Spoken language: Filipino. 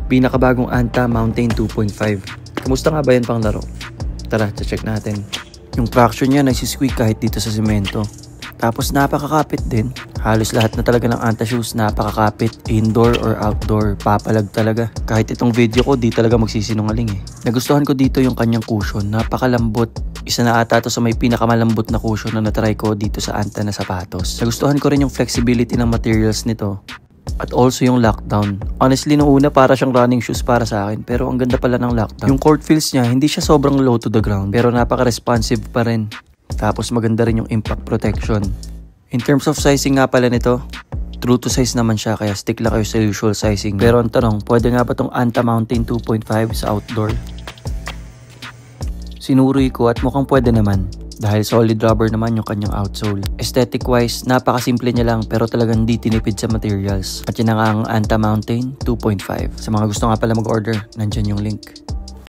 Pinakabagong Anta Mountain 2.5. Kamusta nga ba yan pang laro? Tara, check natin. Yung traction niya nagsisqueak kahit dito sa semento. Tapos napakakapit din. Halos lahat na talaga ng Anta shoes napakakapit. Indoor or outdoor, papalag talaga. Kahit itong video ko di talaga magsisinungaling eh. Nagustuhan ko dito yung kanyang cushion. Napakalambot. Isa na ata to sa may pinakamalambot na cushion na natry ko dito sa Anta na sapatos. Nagustuhan ko rin yung flexibility ng materials nito. At also yung lockdown. Honestly, noong una para siyang running shoes para sa akin. Pero ang ganda pala ng lockdown. Yung court feels niya, hindi siya sobrang low to the ground. Pero napaka-responsive pa rin. Tapos maganda rin yung impact protection. In terms of sizing nga pala nito, true to size naman siya. Kaya stick lang kayo sa usual sizing. Pero ang tanong, pwede nga ba itong Anta Mountain 2.5 sa outdoor? Sinuri ko at mukhang pwede naman. Dahil solid rubber naman yung kanyang outsole. Aesthetic wise, napakasimple niya lang pero talagang di tinipid sa materials. At yun na nga ang Anta Mountain 2.5. Sa mga gusto nga pala mag-order, nandyan yung link.